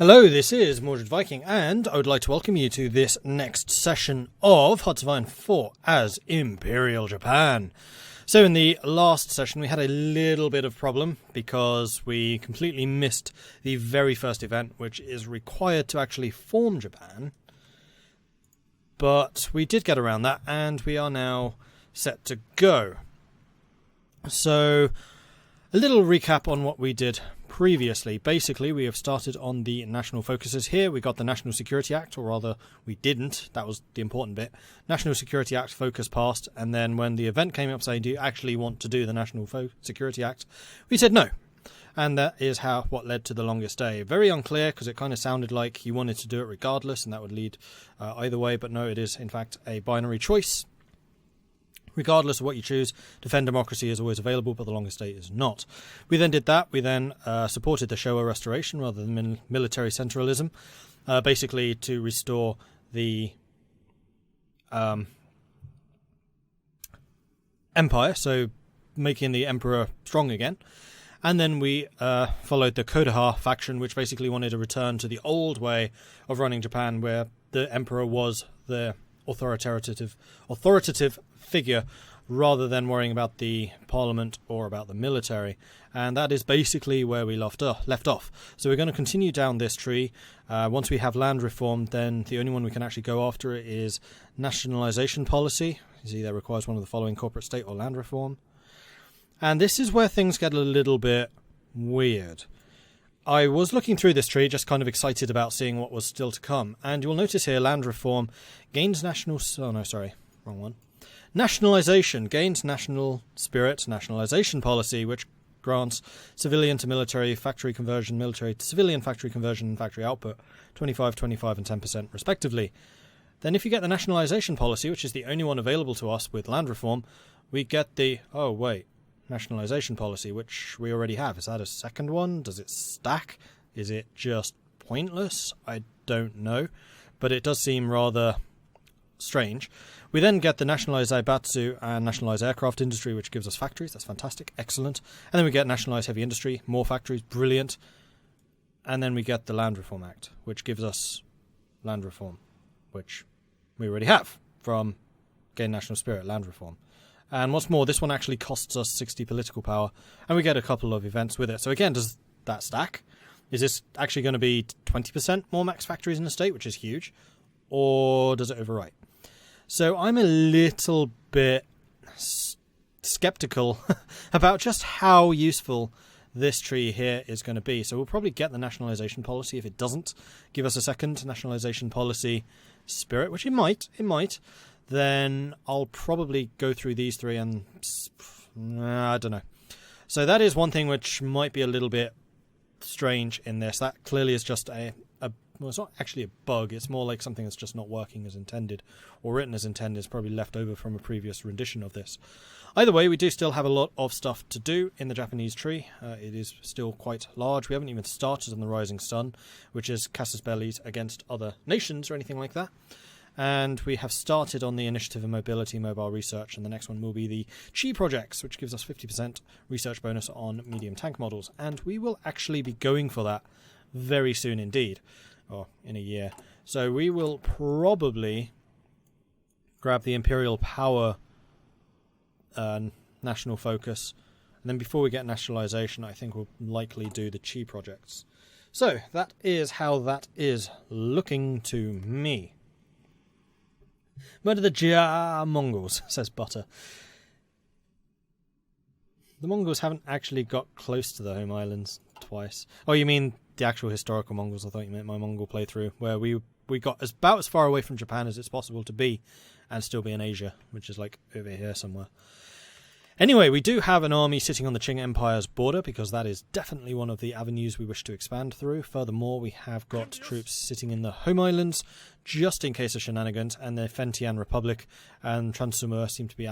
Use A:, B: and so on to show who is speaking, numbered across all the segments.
A: Hello, this is Mordred Viking, and I would like to welcome you to this next session of Hearts of Iron 4 as Imperial Japan. So in the last session we had a little bit of problem because we completely missed the very first event, which is required to actually form Japan. But we did get around that, and we are now set to go. So a little recap on what we did previously. Basically, we have started on the national focuses here. We got the National Security Act, or rather, we didn't. That was the important bit. National Security Act focus passed, and then when the event came up saying, do you actually want to do the National Security Act? We said no. And that is what led to the longest day. Very unclear, because it kind of sounded like you wanted to do it regardless, and that would lead either way, but no, it is in fact a binary choice. Regardless of what you choose, defend democracy is always available, but the longest day is not. We then did that. We then supported the Showa restoration rather than military centralism, basically to restore the empire, so making the emperor strong again. And then we followed the Kodaha faction, which basically wanted to return to the old way of running Japan, where the emperor was the authoritative figure rather than worrying about the parliament or about the military. And that is basically where we left off. So we're going to continue down this tree. Once we have land reform, then the only one we can actually go after is nationalization policy. You see, that requires one of the following: corporate, state, or land reform. And this is where things get a little bit weird. I was looking through this tree, just kind of excited about seeing what was still to come. And you'll notice here, land reform gains national... Oh, no, sorry. Wrong one. Nationalization gains national spirit, nationalization policy, which grants civilian to military factory conversion, military to civilian factory conversion, and factory output, 25, 25, and 10% respectively. Then if you get the nationalization policy, which is the only one available to us with land reform, we get the... Oh, wait. Nationalization policy, which we already have. Is that a second one? Does it stack? Is it just pointless? I don't know, but it does seem rather strange. We then get the nationalized Zaibatsu and nationalized aircraft industry, which gives us factories. That's fantastic, excellent. And then we get nationalized heavy industry, more factories, brilliant. And then we get the Land Reform Act, which gives us land reform, which we already have from Gain National Spirit, land reform. And what's more, this one actually costs us 60 political power, and we get a couple of events with it. So again, does that stack? Is this actually going to be 20% more max factories in the state, which is huge? Or does it overwrite? So I'm a little bit skeptical about just how useful this tree here is going to be. So we'll probably get the nationalization policy if it doesn't give us a second nationalization policy spirit, which it might. Then I'll probably go through these three and... I don't know. So that is one thing which might be a little bit strange in this. That clearly is just well, it's not actually a bug. It's more like something that's just not working as intended, or written as intended. It's probably left over from a previous rendition of this. Either way, we do still have a lot of stuff to do in the Japanese tree. It is still quite large. We haven't even started on the Rising Sun, which is casus belli against other nations or anything like that. And we have started on the Initiative and Mobility Mobile Research, and the next one will be the Chi projects, which gives us 50% research bonus on medium tank models. And we will actually be going for that very soon indeed, or in a year. So we will probably grab the Imperial Power national focus, and then before we get nationalization, I think we'll likely do the Chi projects. So that is how that is looking to me. Murder the Jia Mongols, says Butter. The Mongols haven't actually got close to the home islands twice. Oh, you mean the actual historical Mongols? I thought you meant my Mongol playthrough, where we got about as far away from Japan as it's possible to be, and still be in Asia, which is like over here somewhere. Anyway, we do have an army sitting on the Qing Empire's border, because that is definitely one of the avenues we wish to expand through. Furthermore, we have got troops sitting in the home islands, just in case of shenanigans, and the Fentian Republic and Transumur seem to be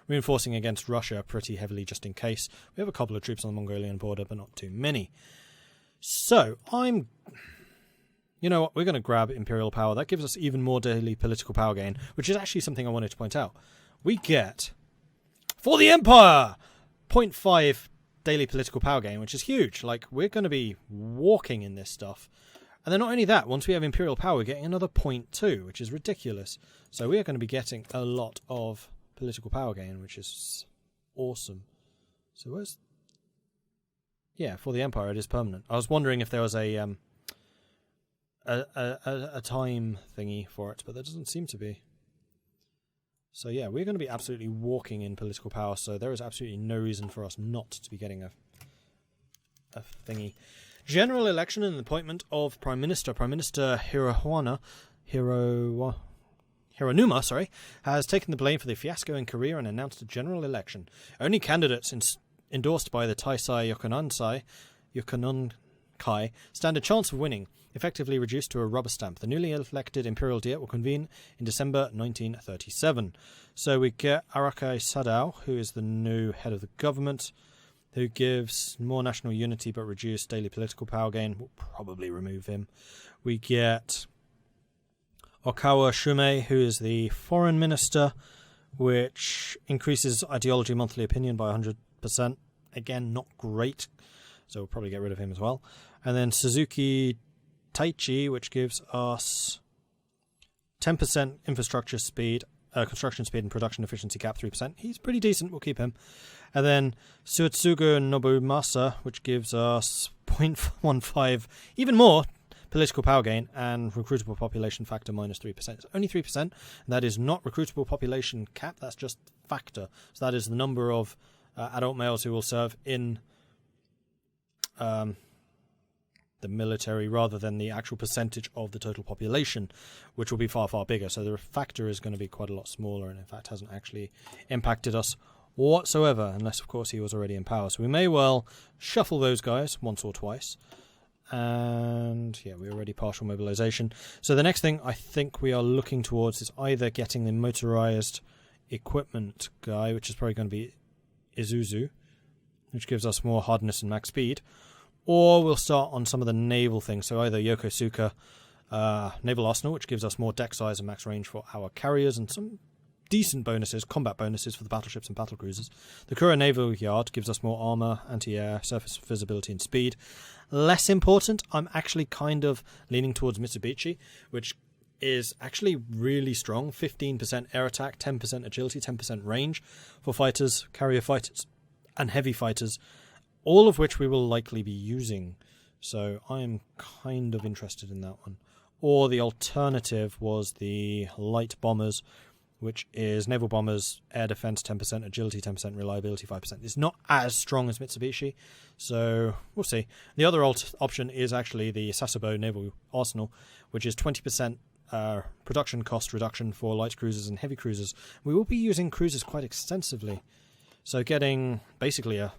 A: reinforcing against Russia pretty heavily, just in case. We have a couple of troops on the Mongolian border, but not too many. So, you know what, we're going to grab Imperial Power. That gives us even more daily political power gain, which is actually something I wanted to point out. We get... For the Empire! 0.5 daily political power gain, which is huge. Like, we're going to be walking in this stuff. And then not only that, once we have Imperial power, we're getting another 0.2, which is ridiculous. So we are going to be getting a lot of political power gain, which is awesome. So where's... Yeah, for the Empire, it is permanent. I was wondering if there was a time thingy for it, but there doesn't seem to be. So yeah, we're going to be absolutely walking in political power, so there is absolutely no reason for us not to be getting a thingy. General election and appointment of Prime Minister. Prime Minister Hironuma, has taken the blame for the fiasco in Korea and announced a general election. Only candidates endorsed by the Taisai Yokononkai stand a chance of winning, effectively reduced to a rubber stamp. The newly elected Imperial Diet will convene in December 1937. So we get Arakai Sadao, who is the new head of the government, who gives more national unity but reduced daily political power gain. We'll probably remove him. We get Okawa Shumei, who is the foreign minister, which increases ideology monthly opinion by 100%. Again, not great, so we'll probably get rid of him as well. And then Suzuki Taichi, which gives us 10% infrastructure speed, construction speed and production efficiency cap 3%. He's pretty decent, we'll keep him. And then Suetsugu Nobumasa, which gives us 0.15, even more political power gain, and recruitable population factor minus 3%. It's only 3%, and that is not recruitable population cap, that's just factor. So that is the number of adult males who will serve in the military rather than the actual percentage of the total population, which will be far, far bigger. So the factor is going to be quite a lot smaller, and in fact hasn't actually impacted us whatsoever, unless of course he was already in power. So we may well shuffle those guys once or twice. And yeah, we're already partial mobilization. So the next thing I think we are looking towards is either getting the motorized equipment guy, which is probably going to be Isuzu, which gives us more hardness and max speed, or we'll start on some of the naval things. So either Yokosuka Naval Arsenal, which gives us more deck size and max range for our carriers, and some decent bonuses, combat bonuses for the battleships and battlecruisers. The Kura Naval Yard gives us more armor, anti-air, surface visibility and speed. Less important, I'm actually kind of leaning towards Mitsubishi, which is actually really strong. 15% air attack, 10% agility, 10% range for fighters, carrier fighters, and heavy fighters, all of which we will likely be using. So I'm kind of interested in that one. Or the alternative was the light bombers, which is naval bombers, air defense 10%, agility 10%, reliability 5%. It's not as strong as Mitsubishi, so we'll see. The other option is actually the Sasebo Naval Arsenal, which is 20% production cost reduction for light cruisers and heavy cruisers. We will be using cruisers quite extensively, so getting basically a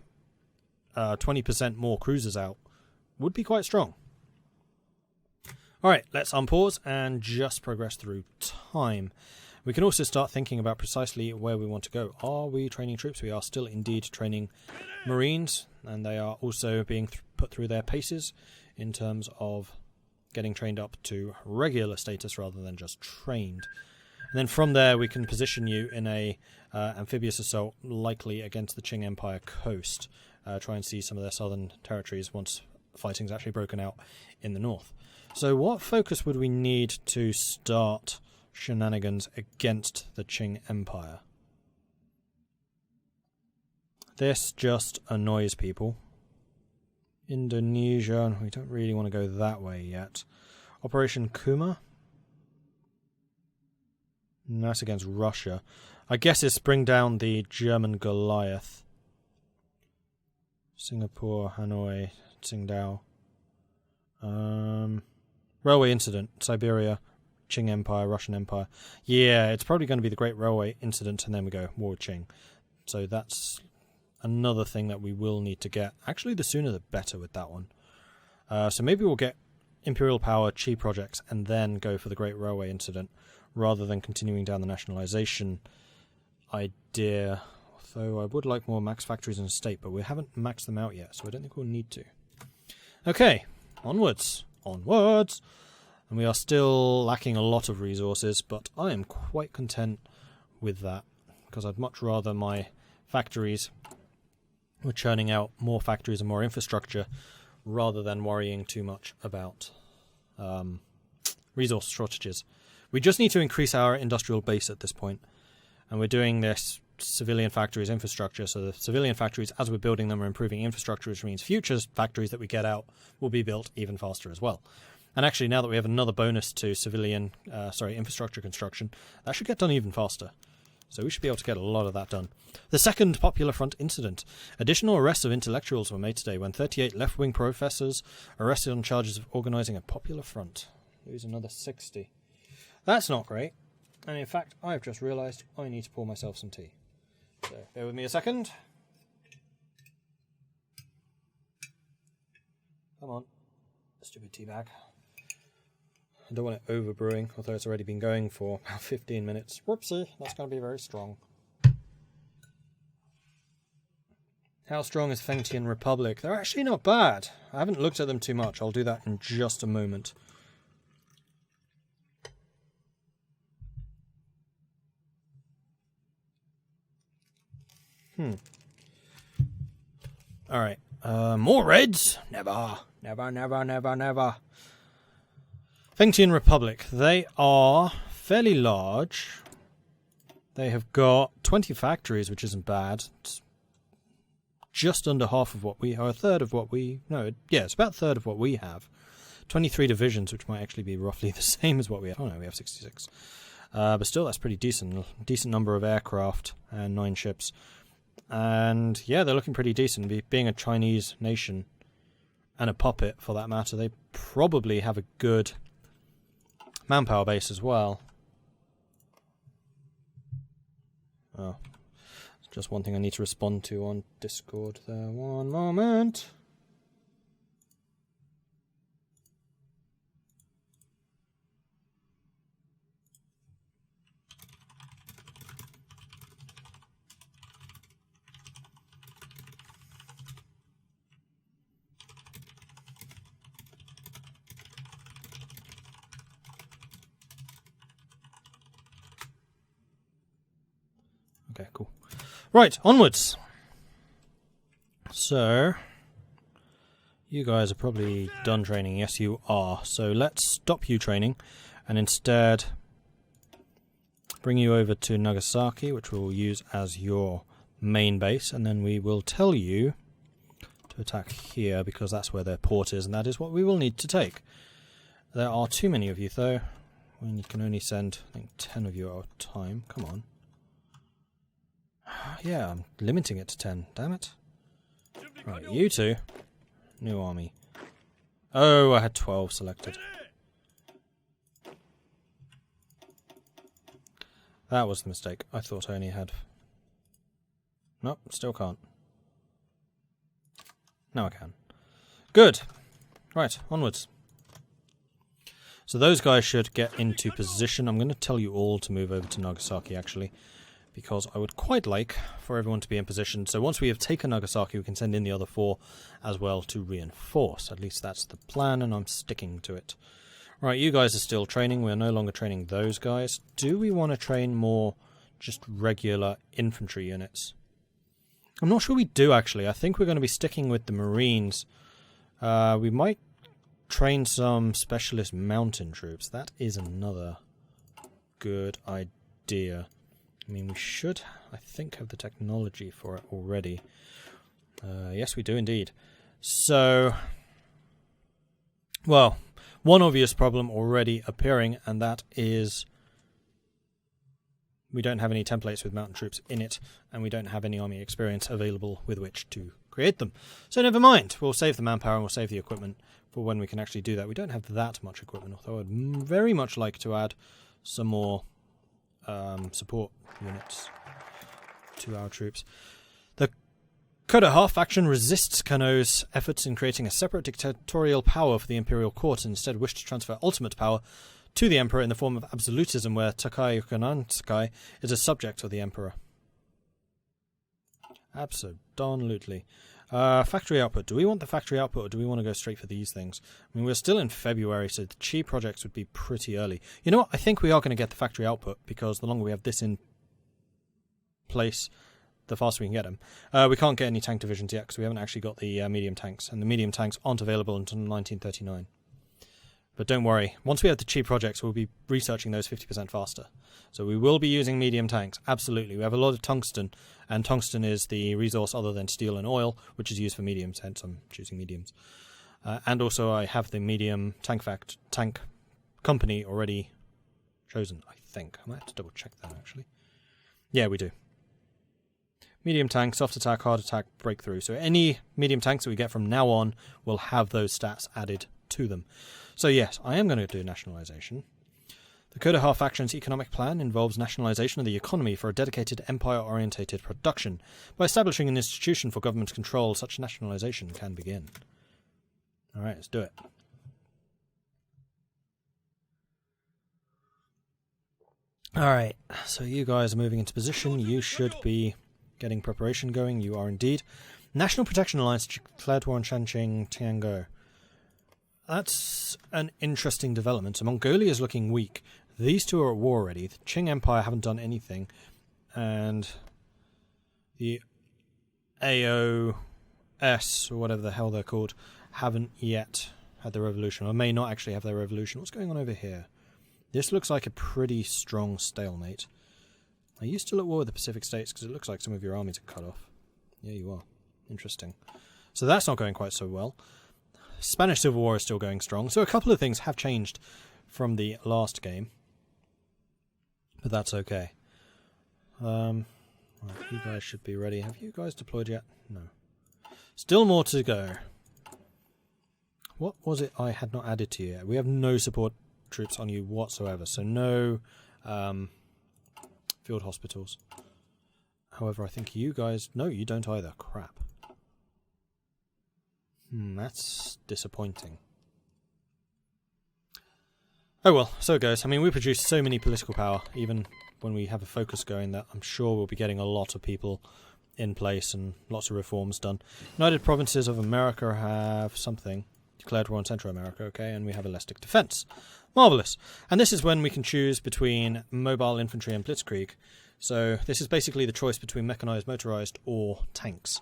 A: 20% more cruisers out would be quite strong. Alright, let's unpause and just progress through time. We can also start thinking about precisely where we want to go. Are we training troops? We are still indeed training Marines, and they are also being put through their paces in terms of getting trained up to regular status rather than just trained. And then from there we can position you in a amphibious assault, likely against the Qing Empire coast. Try and see some of their southern territories once fighting's actually broken out in the north. So what focus would we need to start shenanigans against the Qing Empire? This just annoys people. Indonesia, we don't really want to go that way yet. Operation Kuma? No, that's against Russia. I guess it's bring down the German Goliath. Singapore, Hanoi, Tsingtao. Railway incident, Siberia, Qing Empire, Russian Empire. Yeah, it's probably going to be the Great Railway Incident, and then we go War with Qing. So that's another thing that we will need to get. Actually, the sooner the better with that one. So maybe we'll get Imperial Power, Qi projects, and then go for the Great Railway Incident, rather than continuing down the nationalisation idea. Though I would like more max factories in a state, but we haven't maxed them out yet, so I don't think we'll need to. Okay, onwards. Onwards! And we are still lacking a lot of resources, but I am quite content with that, because I'd much rather my factories we're churning out more factories and more infrastructure rather than worrying too much about resource shortages. We just need to increase our industrial base at this point, and we're doing this civilian factories infrastructure. So the civilian factories, as we're building them, are improving infrastructure, which means future factories that we get out will be built even faster as well. And actually, now that we have another bonus to civilian, infrastructure construction, that should get done even faster. So we should be able to get a lot of that done. The second Popular Front incident. Additional arrests of intellectuals were made today when 38 left-wing professors arrested on charges of organising a Popular Front. Lose another 60. That's not great. And in fact, I've just realised I need to pour myself some tea. So bear with me a second. Come on. Stupid tea bag. I don't want it over brewing, although it's already been going for about 15 minutes. Whoopsie, that's going to be very strong. How strong is Fengtian Republic? They're actually not bad. I haven't looked at them too much. I'll do that in just a moment. Alright. Mordreds? Never. Never, never, never, never. Fengtian Republic. They are fairly large. They have got 20 factories, which isn't bad. It's just under half of what we... or a third of what we... no, yeah, it's about a third of what we have. 23 divisions, which might actually be roughly the same as what we have. Oh no, we have 66. But still, that's pretty decent. Decent number of aircraft and 9 ships. And yeah, they're looking pretty decent. Being a Chinese nation, and a puppet for that matter, they probably have a good manpower base as well. Oh, just one thing I need to respond to on Discord there. One moment. Okay, cool. Right, onwards. So, you guys are probably done training. Yes, you are. So let's stop you training and instead bring you over to Nagasaki, which we'll use as your main base, and then we will tell you to attack here because that's where their port is, and that is what we will need to take. There are too many of you, though. We can only send, I think, 10 of you at a time. Come on. Yeah, I'm limiting it to 10. Damn it. Right, you two. New army. Oh, I had 12 selected. That was the mistake. I thought I only had... Nope, still can't. Now I can. Good. Right, onwards. So those guys should get into position. I'm going to tell you all to move over to Nagasaki, actually, because I would quite like for everyone to be in position. So once we have taken Nagasaki, we can send in the other 4 as well to reinforce. At least that's the plan, and I'm sticking to it. Right, you guys are still training. We're no longer training those guys. Do we want to train more just regular infantry units? I'm not sure we do, actually. I think we're going to be sticking with the Marines. We might train some specialist mountain troops. That is another good idea. I mean, we should, I think, have the technology for it already. Yes, we do indeed. So, well, one obvious problem already appearing, and that is we don't have any templates with mountain troops in it, and we don't have any army experience available with which to create them. So never mind, we'll save the manpower and we'll save the equipment for when we can actually do that. We don't have that much equipment, although I'd very much like to add some more support units to our troops. The Kaiserreich faction resists Kano's efforts in creating a separate dictatorial power for the Imperial Court and instead wish to transfer ultimate power to the Emperor in the form of absolutism, where Takai Yukonanskai is a subject of the Emperor. Absolutely. Factory output. Do we want the factory output, or do we want to go straight for these things? I mean, we're still in February, so the Chi projects would be pretty early. You know what? I think we are going to get the factory output, because the longer we have this in place, the faster we can get them. We can't get any tank divisions yet because we haven't actually got the medium tanks, and the medium tanks aren't available until 1939. But don't worry, once we have the cheap projects, we'll be researching those 50% faster. So we will be using medium tanks, absolutely. We have a lot of tungsten, and tungsten is the resource other than steel and oil, which is used for mediums, hence I'm choosing mediums. And also I have the medium tank company already chosen, I think. I might have to double check that, actually. Yeah, we do. Medium tank, soft attack, hard attack, breakthrough. So any medium tanks that we get from now on will have those stats added to them. So yes, I am going to do nationalisation. The Kaiserreich faction's economic plan involves nationalisation of the economy for a dedicated empire-orientated production. By establishing an institution for government control, such nationalisation can begin. Alright, let's do it. Alright, so you guys are moving into position. You should be getting preparation going. You are indeed. National Protection Alliance declared war on Shanqing Tiango. That's an interesting development. So Mongolia is looking weak. These two are at war already. The Qing Empire haven't done anything. And the AOS, or whatever the hell they're called, haven't yet had their revolution. Or may not actually have their revolution. What's going on over here? This looks like a pretty strong stalemate. Are you still at war with the Pacific States? Because it looks like some of your armies are cut off. Yeah, you are. Interesting. So that's not going quite so well. Spanish Civil War is still going strong. So a couple of things have changed from the last game. But that's okay. Right, you guys should be ready. Have you guys deployed yet? No. Still more to go. What was it I had not added to you yet? We have no support troops on you whatsoever. So no field hospitals. However, I think you guys... No, you don't either. Crap. That's disappointing. Oh well, so it goes. I mean, we produce so many political power, even when we have a focus going, that I'm sure we'll be getting a lot of people in place and lots of reforms done. United Provinces of America have something. Declared war on Central America, okay, and we have elastic defense. Marvellous. And this is when we can choose between mobile infantry and blitzkrieg. So this is basically the choice between mechanized, motorized, or tanks.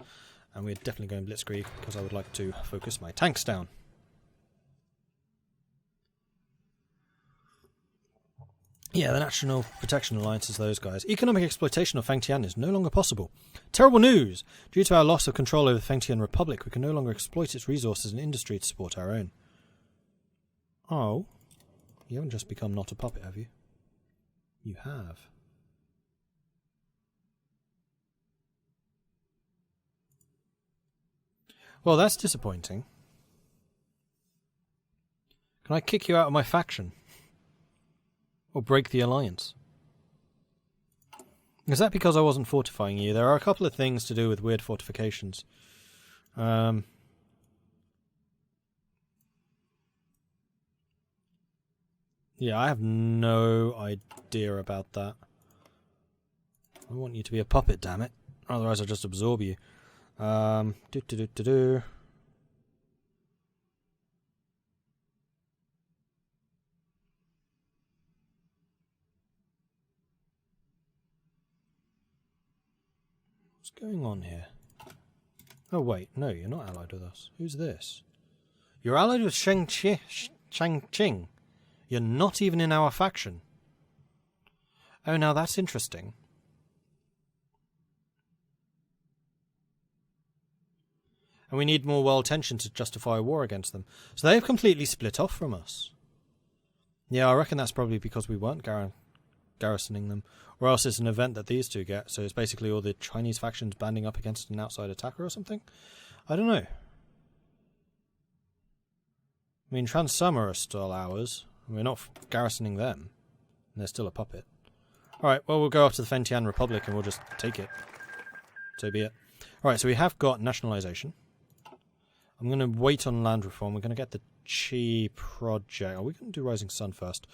A: And we're definitely going blitzkrieg because I would like to focus my tanks down. Yeah, the National Protection Alliance is those guys. Economic exploitation of Fengtian is no longer possible. Terrible news! Due to our loss of control over the Fengtian Republic, we can no longer exploit its resources and industry to support our own. Oh. You haven't just become not a puppet, have you? You have. Well, that's disappointing. Can I kick you out of my faction? Or break the alliance? Is that because I wasn't fortifying you? There are a couple of things to do with weird fortifications. Yeah, I have no idea about that. I want you to be a puppet, damn it. Otherwise I'll just absorb you. What's going on here? Oh wait, no, you're not allied with us. Who's this? You're allied with Shang-Qing. You're not even in our faction. Oh, now that's interesting. And we need more world tension to justify a war against them. So they've completely split off from us. Yeah, I reckon that's probably because we weren't garrisoning them. Or else it's an event that these two get. So it's basically all the Chinese factions banding up against an outside attacker or something. I don't know. I mean, Transummer are still ours. We're not garrisoning them. And they're still a puppet. Alright, well, we'll go up to the Fengtian Republic and we'll just take it. So be it. Alright, so we have got nationalisation. I'm going to wait on land reform. We're going to get the Qi project. Are we going to do Rising Sun first?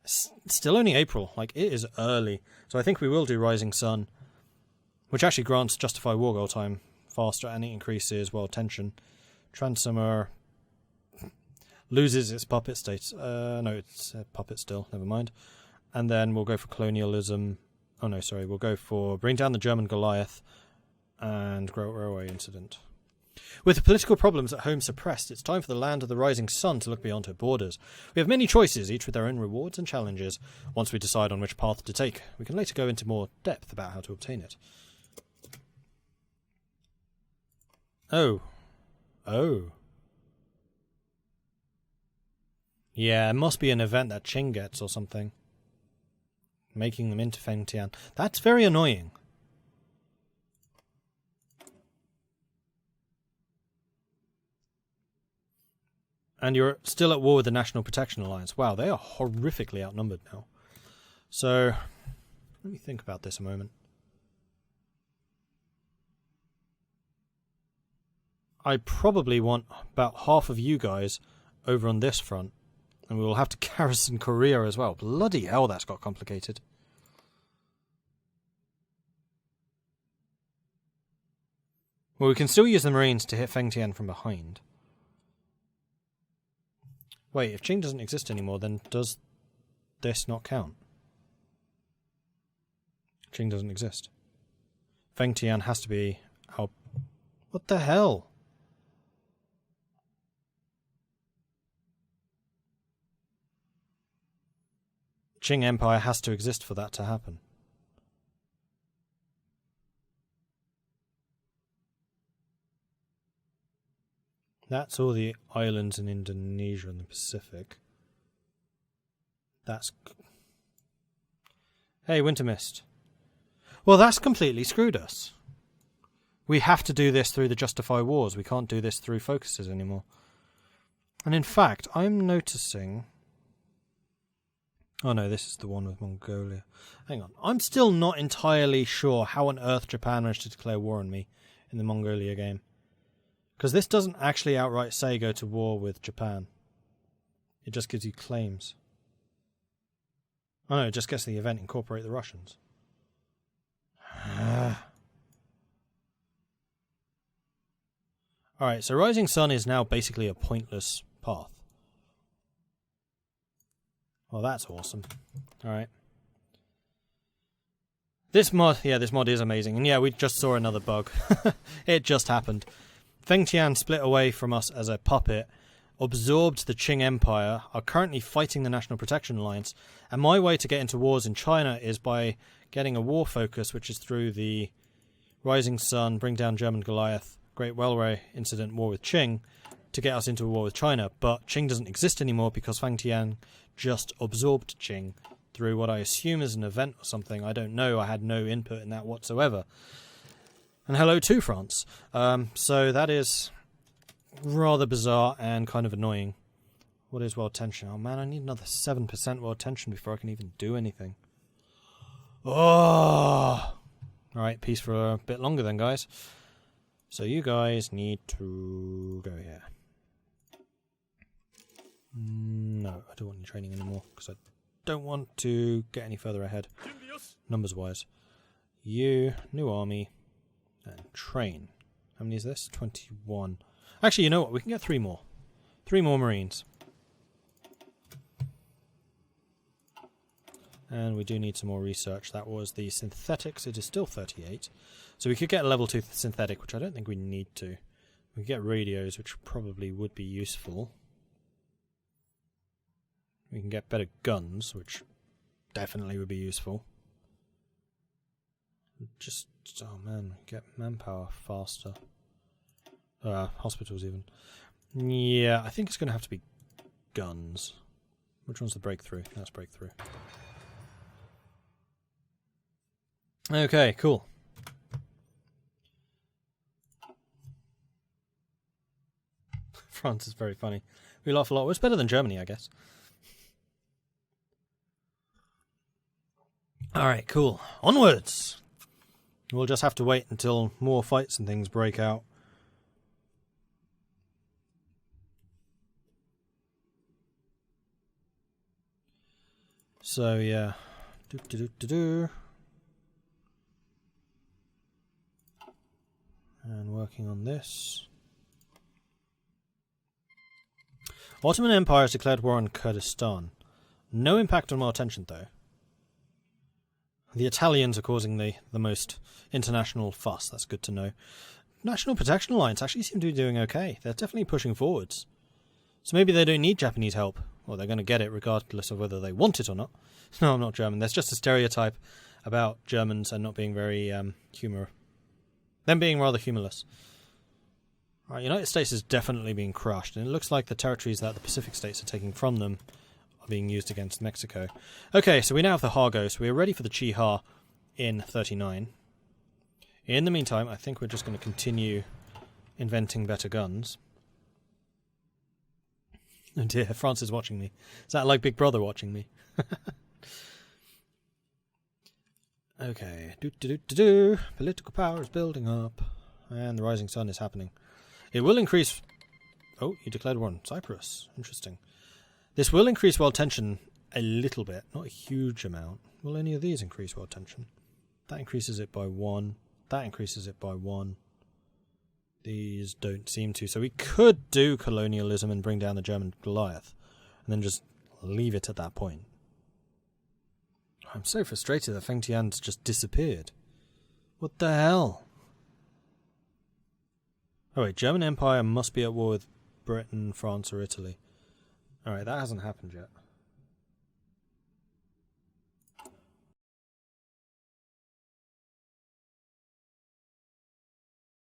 A: It's still only April. Like, it is early. So I think we will do Rising Sun, which actually grants Justify War Goal time faster and it increases world tension. Transummer loses its puppet status. No, it's a puppet still. Never mind. And then we'll go for colonialism. Oh no, sorry. We'll go for bring down the German Goliath And Great Railway Incident. With the political problems at home suppressed, it's time for the land of the rising sun to look beyond her borders. We have many choices, each with their own rewards and challenges. Once we decide on which path to take, we can later go into more depth about how to obtain it. Oh. Oh. Yeah, it must be an event that Qing gets or something. Making them into Fengtian. That's very annoying. And you're still at war with the National Protection Alliance. Wow, they are horrifically outnumbered now. So, let me think about this a moment. I probably want about half of you guys over on this front. And we will have to garrison Korea as well. Bloody hell, that's got complicated. Well, we can still use the Marines to hit Fengtian from behind. Wait, if Qing doesn't exist anymore, then does this not count? Qing doesn't exist. Fengtian has to be our... What the hell? Qing Empire has to exist for that to happen. That's all the islands in Indonesia and the Pacific. That's... Hey, Winter Mist. Well, that's completely screwed us. We have to do this through the Justify Wars. We can't do this through focuses anymore. And in fact, I'm noticing... Oh no, this is the one with Mongolia. Hang on. I'm still not entirely sure how on earth Japan managed to declare war on me in the Mongolia game. Because this doesn't actually outright say go to war with Japan. It just gives you claims. Oh no, it just gets the event incorporate the Russians. Alright, so Rising Sun is now basically a pointless path. Well, that's awesome. Alright. This mod is amazing. And yeah, we just saw another bug. It just happened. Fengtian split away from us as a puppet, absorbed the Qing Empire, are currently fighting the National Protection Alliance, and my way to get into wars in China is by getting a war focus, which is through the Rising Sun, bring down German Goliath, Great Railway Incident, war with Qing, to get us into a war with China. But Qing doesn't exist anymore because Fengtian just absorbed Qing through what I assume is an event or something. I don't know. I had no input in that whatsoever. And hello to France. So that is rather bizarre and kind of annoying. What is world tension? Oh man, I need another 7% world tension before I can even do anything. Oh! Alright, peace for a bit longer then, guys. So you guys need to go here. No, I don't want any training anymore, because I don't want to get any further ahead, numbers-wise. You, new army, and train. How many is this? 21. Actually, you know what? We can get 3 more. 3 more Marines. And we do need some more research. That was the synthetics. It is still 38. So we could get a level 2 synthetic, which I don't think we need to. We could get radios, which probably would be useful. We can get better guns, which definitely would be useful. Just, oh man, get manpower faster. Hospitals even. Yeah, I think it's going to have to be guns. Which one's the breakthrough? That's breakthrough. Okay, cool. France is very funny. We laugh a lot. Well, it's better than Germany, I guess. Alright, cool. Onwards! We'll just have to wait until more fights and things break out. So, yeah. And working on this. Ottoman Empire has declared war on Kurdistan. No impact on our tension, though. The Italians are causing the most international fuss. That's good to know. National Protection Alliance actually seem to be doing okay. They're definitely pushing forwards. So maybe they don't need Japanese help. Well, they're going to get it regardless of whether they want it or not. No, I'm not German. There's just a stereotype about Germans and not being very them being rather humorless. All right, United States is definitely being crushed, and it looks like the territories that the Pacific states are taking from them are being used against Mexico. Okay, so we now have the Hargo, so we're ready for the Chi-Ha in 39. In the meantime, I think we're just going to continue inventing better guns. Oh dear, France is watching me. Is that like Big Brother watching me? Okay. Political power is building up. And the rising sun is happening. It will increase... Oh, you declared war on Cyprus. Interesting. This will increase world tension a little bit. Not a huge amount. Will any of these increase world tension? That increases it by 1. That increases it by 1. These don't seem to. So we could do colonialism and bring down the German Goliath. And then just leave it at that point. I'm so frustrated that Feng Tian's just disappeared. What the hell? Oh wait, German Empire must be at war with Britain, France or Italy. Alright, that hasn't happened yet.